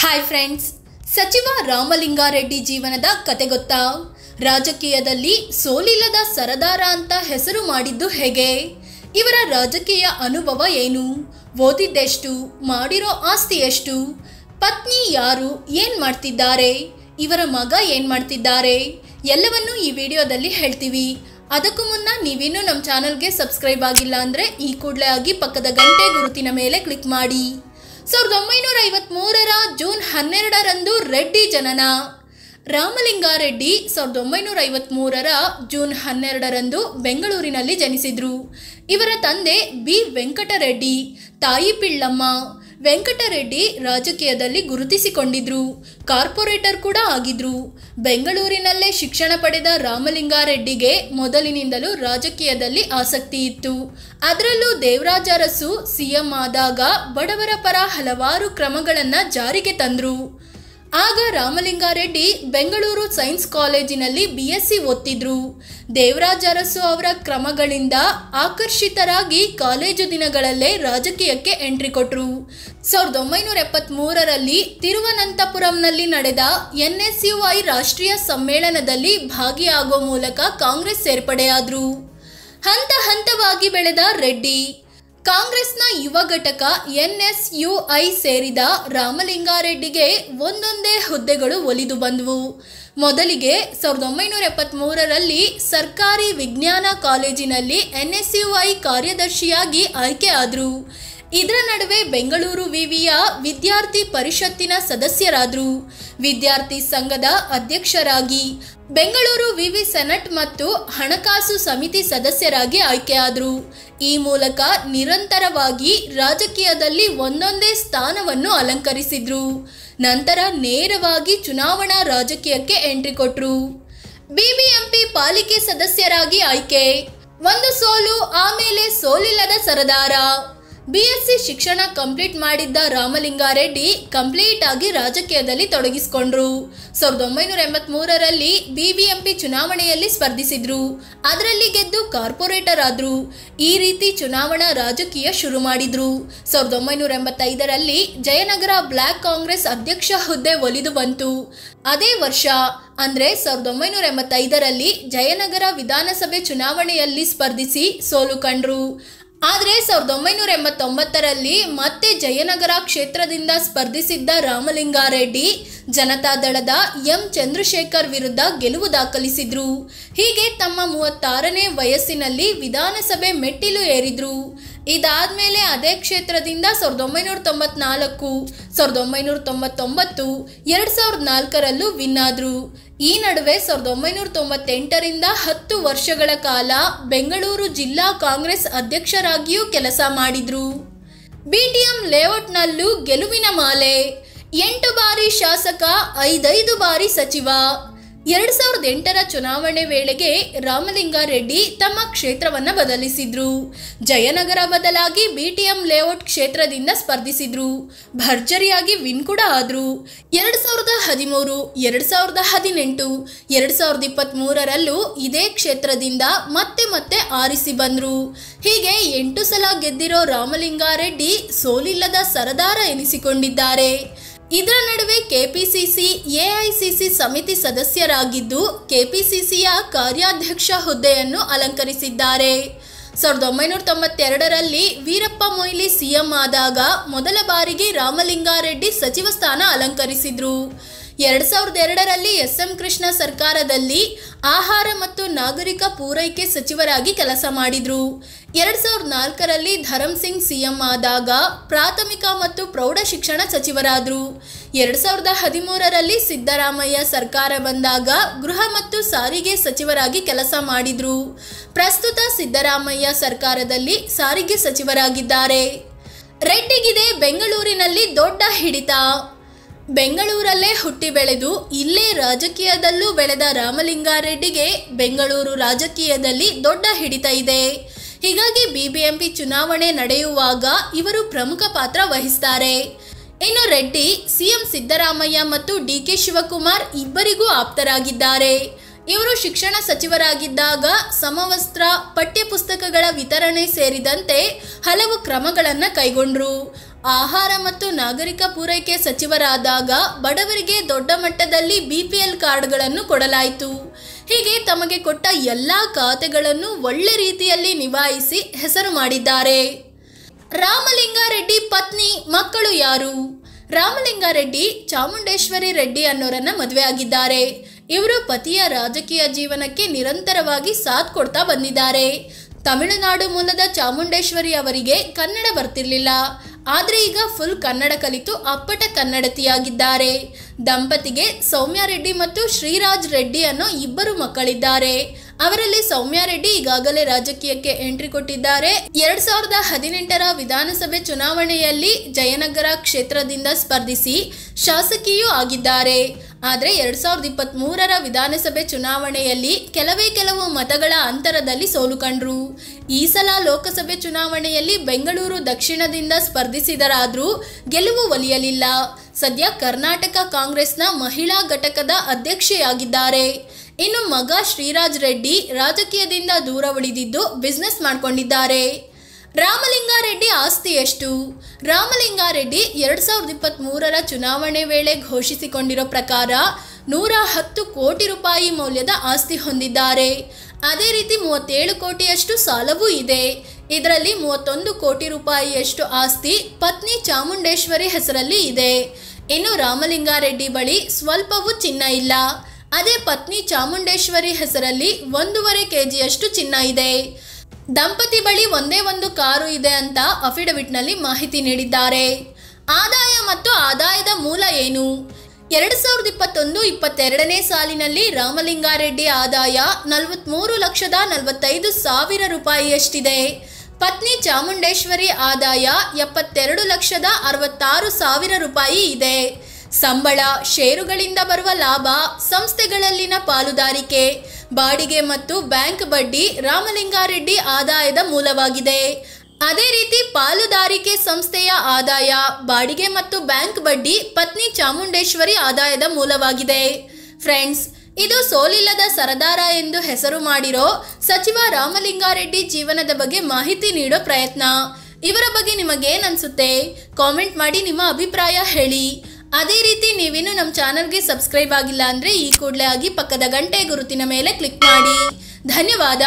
Hi friends, ಸಚಿವ ರಾಮಲಿಂಗಾರೆಡ್ಡಿ ಜೀವನದ ಕತೆ ಗೊತ್ತಾ? ರಾಜಕೀಯದಲ್ಲಿ ಸೋಲಿಲ್ಲದ ಸರದಾರ ಅಂತ ಹೆಸರು ಮಾಡಿದ್ದು ಹೇಗೆ? ಇವರ ರಾಜಕೀಯ ಅನುಭವ ಏನು? ಓದಿದ್ದೆಷ್ಟು? ಮಾಡಿರೋ ಆಸ್ತಿ ಎಷ್ಟು? ಪತ್ನಿ ಯಾರು? ಏನ್ ಮಾಡ್ತಿದ್ದಾರೆ? ಇವರ ಮಗ ಏನ್ ಮಾಡ್ತಿದ್ದಾರೆ? ಎಲ್ಲವನ್ನೂ ಈ ವಿಡಿಯೋದಲ್ಲಿ ಹೇಳ್ತೀವಿ. ಅದಕ್ಕೂ ಮುನ್ನ ನೀವಿನ್ನೂ ನಮ್ಮ ಚಾನಲ್ಗೆ ಸಬ್ಸ್ಕ್ರೈಬ್ ಆಗಿಲ್ಲ ಅಂದರೆ ಈ ಕೂಡಲೇ ಆಗಿ ಪಕ್ಕದ ಗಂಟೆ ಗುರುತಿನ ಮೇಲೆ ಕ್ಲಿಕ್ ಮಾಡಿ. 1953 ಜೂನ್ 12ರಂದು ರೆಡ್ಡಿ ಜನನ. ರಾಮಲಿಂಗಾರೆಡ್ಡಿ 1953 ಜೂನ್ 12ರಂದು ಬೆಂಗಳೂರಿನಲ್ಲಿ ಜನಿಸಿದ್ರು. ಇವರ ತಂದೆ ಬಿ ವೆಂಕಟರೆಡ್ಡಿ, ತಾಯಿ ಪಿಳ್ಳಮ್ಮ. ವೆಂಕಟರೆಡ್ಡಿ ರಾಜಕೀಯದಲ್ಲಿ ಗುರುತಿಸಿಕೊಂಡಿದ್ರು, ಕಾರ್ಪೊರೇಟರ್ ಕೂಡ ಆಗಿದ್ರು. ಬೆಂಗಳೂರಿನಲ್ಲೇ ಶಿಕ್ಷಣ ಪಡೆದ ರಾಮಲಿಂಗಾರೆಡ್ಡಿಗೆ ಮೊದಲಿನಿಂದಲೂ ರಾಜಕೀಯದಲ್ಲಿ ಆಸಕ್ತಿ ಇತ್ತು. ಅದರಲ್ಲೂ ದೇವರಾಜ ಅರಸು ಸಿಎಂ ಆದಾಗ ಬಡವರ ಪರ ಹಲವಾರು ಕ್ರಮಗಳನ್ನು ಜಾರಿಗೆ ತಂದರು. ಆಗ ರಾಮಲಿಂಗಾರೆಡ್ಡಿ ಬೆಂಗಳೂರು ಸೈನ್ಸ್ ಕಾಲೇಜಿನಲ್ಲಿ BSc ಓದ್ತಿದ್ರು. ದೇವರಾಜ ಅರಸು ಅವರ ಕ್ರಮಗಳಿಂದ ಆಕರ್ಷಿತರಾಗಿ ಕಾಲೇಜು ದಿನಗಳಲ್ಲೇ ರಾಜಕೀಯಕ್ಕೆ ಎಂಟ್ರಿ ಕೊಟ್ಟರು. 1973ರಲ್ಲಿ ತಿರುವನಂತಪುರಂನಲ್ಲಿ ನಡೆದ NSUI ರಾಷ್ಟ್ರೀಯ ಸಮ್ಮೇಳನದಲ್ಲಿ ಭಾಗಿಯಾಗುವ ಮೂಲಕ ಕಾಂಗ್ರೆಸ್ ಸೇರ್ಪಡೆಯಾದರು. ಹಂತ ಹಂತವಾಗಿ ಬೆಳೆದ ರೆಡ್ಡಿ ಕಾಂಗ್ರೆಸ್ನ ಯುವ ಘಟಕ NSUI ಸೇರಿದ ರಾಮಲಿಂಗಾರೆಡ್ಡಿಗೆ ಒಂದೊಂದೇ ಹುದ್ದೆಗಳು ಒಲಿದು ಬಂದವು. ಮೊದಲಿಗೆ 1973ರಲ್ಲಿ ಸರ್ಕಾರಿ ವಿಜ್ಞಾನ ಕಾಲೇಜಿನಲ್ಲಿ NSUI ಕಾರ್ಯದರ್ಶಿಯಾಗಿ ಆಯ್ಕೆ ಆದರು. ಇದರ ನಡುವೆ ಬೆಂಗಳೂರು ವಿವಿಯ ವಿದ್ಯಾರ್ಥಿ ಪರಿಷತ್ತಿನ ಸದಸ್ಯರಾದರು. ವಿದ್ಯಾರ್ಥಿ ಸಂಘದ ಅಧ್ಯಕ್ಷರಾಗಿ ಬೆಂಗಳೂರು ವಿವಿ ಸೆನೆಟ್ ಮತ್ತು ಹಣಕಾಸು ಸಮಿತಿ ಸದಸ್ಯರಾಗಿ ಆಯ್ಕೆಯಾದರು. ಈ ಮೂಲಕ ನಿರಂತರವಾಗಿ ರಾಜಕೀಯದಲ್ಲಿ ಒಂದೊಂದೇ ಸ್ಥಾನವನ್ನು ಅಲಂಕರಿಸಿದ್ರು. ನಂತರ ನೇರವಾಗಿ ಚುನಾವಣಾ ರಾಜಕೀಯಕ್ಕೆ ಎಂಟ್ರಿ ಕೊಟ್ಟರು. BBMP ಪಾಲಿಕೆ ಸದಸ್ಯರಾಗಿ ಆಯ್ಕೆ. ಒಂದು ಸೋಲು, ಆಮೇಲೆ ಸೋಲಿಲ್ಲದ ಸರದಾರ. BSc ಶಿಕ್ಷಣ ಕಂಪ್ಲೀಟ್ ಮಾಡಿದ್ದ ರಾಮಲಿಂಗಾರೆಡ್ಡಿ ಕಂಪ್ಲೀಟ್ ಆಗಿ ರಾಜಕೀಯದಲ್ಲಿ ತೊಡಗಿಸಿಕೊಂಡ್ರು. 1983ರಲ್ಲಿ BBMP ಚುನಾವಣೆಯಲ್ಲಿ ಸ್ಪರ್ಧಿಸಿದ್ರು. ಅದರಲ್ಲಿ ಗೆದ್ದು ಕಾರ್ಪೊರೇಟರ್ ಆದ್ರು. ಈ ರೀತಿ ಚುನಾವಣಾ ರಾಜಕೀಯ ಶುರು ಮಾಡಿದ್ರು. 1985ರಲ್ಲಿ ಜಯನಗರ ಬ್ಲಾಕ್ ಕಾಂಗ್ರೆಸ್ ಅಧ್ಯಕ್ಷ ಹುದ್ದೆ ಒಲಿದು ಬಂತು. ಅದೇ ವರ್ಷ ಅಂದ್ರೆ 1985ರಲ್ಲಿ ಜಯನಗರ ವಿಧಾನಸಭೆ ಚುನಾವಣೆಯಲ್ಲಿ ಸ್ಪರ್ಧಿಸಿ ಸೋಲು ಕಂಡ್ರು. ಆದರೆ 1989ರಲ್ಲಿ ಮತ್ತೆ ಜಯನಗರ ಕ್ಷೇತ್ರದಿಂದ ಸ್ಪರ್ಧಿಸಿದ್ದ ರಾಮಲಿಂಗಾರೆಡ್ಡಿ ಜನತಾದಳದ M ಚಂದ್ರಶೇಖರ್ ವಿರುದ್ಧ ಗೆಲುವು ದಾಖಲಿಸಿದ್ರು. ಹೀಗೆ ತಮ್ಮ 36ನೇ ವಯಸ್ಸಿನಲ್ಲಿ ವಿಧಾನಸಭೆ ಮೆಟ್ಟಿಲು ಏರಿದ್ರು. ಇದಾದ್ಮೇಲೆ ಅದೇ ಕ್ಷೇತ್ರದಿಂದ 1994, 1999, 2004ರಲ್ಲೂ ವಿನ್ ಆದ್ರು. ಈ ನಡುವೆ 1998ರಿಂದ 10 ವರ್ಷಗಳ ಕಾಲ ಬೆಂಗಳೂರು ಜಿಲ್ಲಾ ಕಾಂಗ್ರೆಸ್ ಅಧ್ಯಕ್ಷರಾಗಿಯೂ ಕೆಲಸ ಮಾಡಿದ್ರು. BTM ಲೇಔಟ್ನಲ್ಲೂ ಗೆಲುವಿನ ಮಾಲೆ. 8 ಬಾರಿ ಶಾಸಕ, 5 ಬಾರಿ ಸಚಿವ. 2008ರ ಚುನಾವಣೆ ವೇಳೆಗೆ ರಾಮಲಿಂಗಾರೆಡ್ಡಿ ತಮ್ಮ ಕ್ಷೇತ್ರವನ್ನು ಬದಲಿಸಿದ್ರು. ಜಯನಗರ ಬದಲಾಗಿ BTM ಲೇಔಟ್ ಕ್ಷೇತ್ರದಿಂದ ಸ್ಪರ್ಧಿಸಿದ್ರು. ಭರ್ಜರಿಯಾಗಿ ವಿನ್ ಕೂಡ ಆದ್ರು. 2013, 2018, 2023ರಲ್ಲೂ ಇದೇ ಕ್ಷೇತ್ರದಿಂದ ಮತ್ತೆ ಆರಿಸಿ ಬಂದ್ರು. ಹೀಗೆ 8 ಸಲ ಗೆದ್ದಿರೋ ರಾಮಲಿಂಗಾರೆಡ್ಡಿ ಸೋಲಿಲ್ಲದ ಸರದಾರ ಎನಿಸಿಕೊಂಡಿದ್ದಾರೆ. ಇದರ ನಡುವೆ KPCC, AICC ಸಮಿತಿ ಸದಸ್ಯರಾಗಿದ್ದು KPCCಯ ಕಾರ್ಯಾಧ್ಯಕ್ಷ ಹುದ್ದೆಯನ್ನು ಅಲಂಕರಿಸಿದ್ದಾರೆ. 1992ರಲ್ಲಿ ವೀರಪ್ಪ ಮೊಯ್ಲಿ CM ಆದಾಗ ಮೊದಲ ಬಾರಿಗೆ ರಾಮಲಿಂಗಾರೆಡ್ಡಿ ಸಚಿವ ಸ್ಥಾನ ಅಲಂಕರಿಸಿದ್ರು. 2002ರಲ್ಲಿ SM ಕೃಷ್ಣ ಸರ್ಕಾರದಲ್ಲಿ ಆಹಾರ ಮತ್ತು ನಾಗರಿಕ ಪೂರೈಕೆ ಸಚಿವರಾಗಿ ಕೆಲಸ ಮಾಡಿದ್ರು. 2004ರಲ್ಲಿ ಧರಮ್ ಸಿಂಗ್ CM ಆದಾಗ ಪ್ರಾಥಮಿಕ ಮತ್ತು ಪ್ರೌಢ ಶಿಕ್ಷಣ ಸಚಿವರಾದರು. 2013ರಲ್ಲಿ ಸಿದ್ದರಾಮಯ್ಯ ಸರ್ಕಾರ ಬಂದಾಗ ಗೃಹ ಮತ್ತು ಸಾರಿಗೆ ಸಚಿವರಾಗಿ ಕೆಲಸ ಮಾಡಿದ್ರು. ಪ್ರಸ್ತುತ ಸಿದ್ದರಾಮಯ್ಯ ಸರ್ಕಾರದಲ್ಲಿ ಸಾರಿಗೆ ಸಚಿವರಾಗಿದ್ದಾರೆ. ರೆಡ್ಡಿಗಿದೆ ಬೆಂಗಳೂರಿನಲ್ಲಿ ದೊಡ್ಡ ಹಿಡಿತ. ಬೆಂಗಳೂರಲ್ಲೇ ಹುಟ್ಟಿ ಬೆಳೆದು ಇಲ್ಲೇ ರಾಜಕೀಯದಲ್ಲೂ ಬೆಳೆದ ರಾಮಲಿಂಗಾರೆಡ್ಡಿಗೆ ಬೆಂಗಳೂರು ರಾಜಕೀಯದಲ್ಲಿ ದೊಡ್ಡ ಹಿಡಿತ ಇದೆ. ಹೀಗಾಗಿ BBMP ಚುನಾವಣೆ ನಡೆಯುವಾಗ ಇವರು ಪ್ರಮುಖ ಪಾತ್ರ ವಹಿಸ್ತಾರೆ. ಇನ್ನು ರೆಡ್ಡಿ CM ಸಿದ್ದರಾಮಯ್ಯ ಮತ್ತು DK ಶಿವಕುಮಾರ್ ಇಬ್ಬರಿಗೂ ಆಪ್ತರಾಗಿದ್ದಾರೆ. ಇವರು ಶಿಕ್ಷಣ ಸಚಿವರಾಗಿದ್ದಾಗ ಸಮವಸ್ತ್ರ, ಪಠ್ಯಪುಸ್ತಕಗಳ ವಿತರಣೆ ಸೇರಿದಂತೆ ಹಲವು ಕ್ರಮಗಳನ್ನು ಕೈಗೊಂಡರು. ಆಹಾರ ಮತ್ತು ನಾಗರಿಕ ಪೂರೈಕೆ ಸಚಿವರಾದಾಗ ಬಡವರಿಗೆ ದೊಡ್ಡ ಮಟ್ಟದಲ್ಲಿ BPL ಕಾರ್ಡ್ಗಳನ್ನು ಕೊಡಲಾಯಿತು. ಹೀಗೆ ತಮಗೆ ಕೊಟ್ಟ ಎಲ್ಲ ಖಾತೆಗಳನ್ನು ಒಳ್ಳೆ ರೀತಿಯಲ್ಲಿ ನಿಭಾಯಿಸಿ ಹೆಸರು ಮಾಡಿದ್ದಾರೆ. ರಾಮಲಿಂಗಾರೆಡ್ಡಿ ಪತ್ನಿ, ಮಕ್ಕಳು ಯಾರು? ರಾಮಲಿಂಗಾರೆಡ್ಡಿ ಚಾಮುಂಡೇಶ್ವರಿ ರೆಡ್ಡಿ ಅನ್ನೋರನ್ನ ಮದುವೆ ಆಗಿದ್ದಾರೆ. ಇವರು ಪತಿಯ ರಾಜಕೀಯ ಜೀವನಕ್ಕೆ ನಿರಂತರವಾಗಿ ಸಾಥ್ ಕೊಡ್ತಾ ಬಂದಿದ್ದಾರೆ. ತಮಿಳುನಾಡು ಮೂಲದ ಚಾಮುಂಡೇಶ್ವರಿ ಅವರಿಗೆ ಕನ್ನಡ ಬರ್ತಿರ್ಲಿಲ್ಲ. ಆದರೆ ಈಗ ಫುಲ್ ಕನ್ನಡ ಕಲಿತು ಅಪ್ಪಟ ಕನ್ನಡತಿಯಾಗಿದ್ದಾರೆ. ದಂಪತಿಗೆ ಸೌಮ್ಯ ರೆಡ್ಡಿ ಮತ್ತು ಶ್ರೀರಾಜ್ ರೆಡ್ಡಿ ಅನ್ನೋ ಇಬ್ಬರು ಮಕ್ಕಳಿದ್ದಾರೆ. ಅವರಲ್ಲಿ ಸೌಮ್ಯ ರೆಡ್ಡಿ ಈಗಾಗಲೇ ರಾಜಕೀಯಕ್ಕೆ ಎಂಟ್ರಿ ಕೊಟ್ಟಿದ್ದಾರೆ. 2018ರ ವಿಧಾನಸಭೆ ಚುನಾವಣೆಯಲ್ಲಿ ಜಯನಗರ ಕ್ಷೇತ್ರದಿಂದ ಸ್ಪರ್ಧಿಸಿ ಶಾಸಕಿಯೂ ಆಗಿದ್ದಾರೆ. ಆದರೆ 2023ರ ವಿಧಾನಸಭೆ ಚುನಾವಣೆಯಲ್ಲಿ ಕೆಲವು ಮತಗಳ ಅಂತರದಲ್ಲಿ ಸೋಲು ಕಂಡ್ರು. ಈ ಸಲ ಲೋಕಸಭೆ ಚುನಾವಣೆಯಲ್ಲಿ ಬೆಂಗಳೂರು ದಕ್ಷಿಣದಿಂದ ಸ್ಪರ್ಧಿಸಿದರಾದರೂ ಗೆಲುವು ಒಲಿಯಲಿಲ್ಲ. ಸದ್ಯ ಕರ್ನಾಟಕ ಕಾಂಗ್ರೆಸ್ನ ಮಹಿಳಾ ಘಟಕದ ಅಧ್ಯಕ್ಷೆಯಾಗಿದ್ದಾರೆ. ಇನ್ನು ಮಗ ಶ್ರೀರಾಜ್ ರೆಡ್ಡಿ ರಾಜಕೀಯದಿಂದ ದೂರ ಉಳಿದಿದ್ದು ಬಿಸ್ನೆಸ್ ಮಾಡಿಕೊಂಡಿದ್ದಾರೆ. ರಾಮಲಿಂಗಾರೆಡ್ಡಿ ಆಸ್ತಿ ಎಷ್ಟು? ರಾಮಲಿಂಗಾರೆಡ್ಡಿ 2023ರ ಚುನಾವಣೆ ವೇಳೆ ಘೋಷಿಸಿಕೊಂಡಿರೋ ಪ್ರಕಾರ 110 ಕೋಟಿ ರೂಪಾಯಿ ಮೌಲ್ಯದ ಆಸ್ತಿ ಹೊಂದಿದ್ದಾರೆ. ಅದೇ ರೀತಿ 37 ಕೋಟಿಯಷ್ಟು ಸಾಲವೂ ಇದೆ. ಇದರಲ್ಲಿ 31 ಕೋಟಿ ರೂಪಾಯಿಯಷ್ಟು ಆಸ್ತಿ ಪತ್ನಿ ಚಾಮುಂಡೇಶ್ವರಿ ಹೆಸರಲ್ಲಿ ಇದೆ. ಇನ್ನು ರಾಮಲಿಂಗಾರೆಡ್ಡಿ ಬಳಿ ಸ್ವಲ್ಪವೂ ಚಿನ್ನ ಇಲ್ಲ. ಅದೇ ಪತ್ನಿ ಚಾಮುಂಡೇಶ್ವರಿ ಹೆಸರಲ್ಲಿ 1.5 kgಯಷ್ಟು ಚಿನ್ನ ಇದೆ. ದಂಪತಿ ಬಳಿ ಒಂದೇ ಒಂದು ಕಾರು ಇದೆ ಅಂತ ಅಫಿಡವಿಟ್ನಲ್ಲಿ ಮಾಹಿತಿ ನೀಡಿದ್ದಾರೆ. ಆದಾಯ ಮತ್ತು ಆದಾಯದ ಮೂಲ ಏನು? 2021-22ನೇ ಸಾಲಿನಲ್ಲಿ ರಾಮಲಿಂಗಾರೆಡ್ಡಿ ಆದಾಯ 43,45,000 ರೂಪಾಯಿಯಷ್ಟಿದೆ. ಪತ್ನಿ ಚಾಮುಂಡೇಶ್ವರಿ ಆದಾಯ 72,66,000 ರೂಪಾಯಿ ಇದೆ. ಸಂಬಳ, ಷೇರುಗಳಿಂದ ಬರುವ ಲಾಭ, ಸಂಸ್ಥೆಗಳಲ್ಲಿನ ಪಾಲುದಾರಿಕೆ, ಬಾಡಿಗೆ ಮತ್ತು ಬ್ಯಾಂಕ್ ಬಡ್ಡಿ ರಾಮಲಿಂಗಾರೆಡ್ಡಿ ಆದಾಯದ ಮೂಲವಾಗಿದೆ. ಅದೇ ರೀತಿ ಪಾಲುದಾರಿಕೆ ಸಂಸ್ಥೆಯ ಆದಾಯ, ಬಾಡಿಗೆ ಮತ್ತು ಬ್ಯಾಂಕ್ ಬಡ್ಡಿ ಪತ್ನಿ ಚಾಮುಂಡೇಶ್ವರಿ ಆದಾಯದ ಮೂಲವಾಗಿದೆ. ಫ್ರೆಂಡ್ಸ್, ಇದು ಸೋಲಿಲ್ಲದ ಸರದಾರ ಎಂದು ಹೆಸರು ಮಾಡಿರೋ ಸಚಿವ ರಾಮಲಿಂಗಾರೆಡ್ಡಿ ಜೀವನದ ಬಗ್ಗೆ ಮಾಹಿತಿ ನೀಡೋ ಪ್ರಯತ್ನ. ಇವರ ಬಗ್ಗೆ ನಿಮಗೇನು ಅನ್ಸುತ್ತೆ? ಕಾಮೆಂಟ್ ಮಾಡಿ ನಿಮ್ಮ ಅಭಿಪ್ರಾಯ ಹೇಳಿ. ಅದೇ ರೀತಿ ನೀವಿನ್ನೂ ನಮ್ಮ ಚಾನಲ್ಗೆ ಸಬ್ಸ್ಕ್ರೈಬ್ ಆಗಿಲ್ಲ ಅಂದರೆ ಈ ಕೂಡಲೇ ಆಗಿ ಪಕ್ಕದ ಗಂಟೆ ಗುರುತಿನ ಮೇಲೆ ಕ್ಲಿಕ್ ಮಾಡಿ. ಧನ್ಯವಾದ.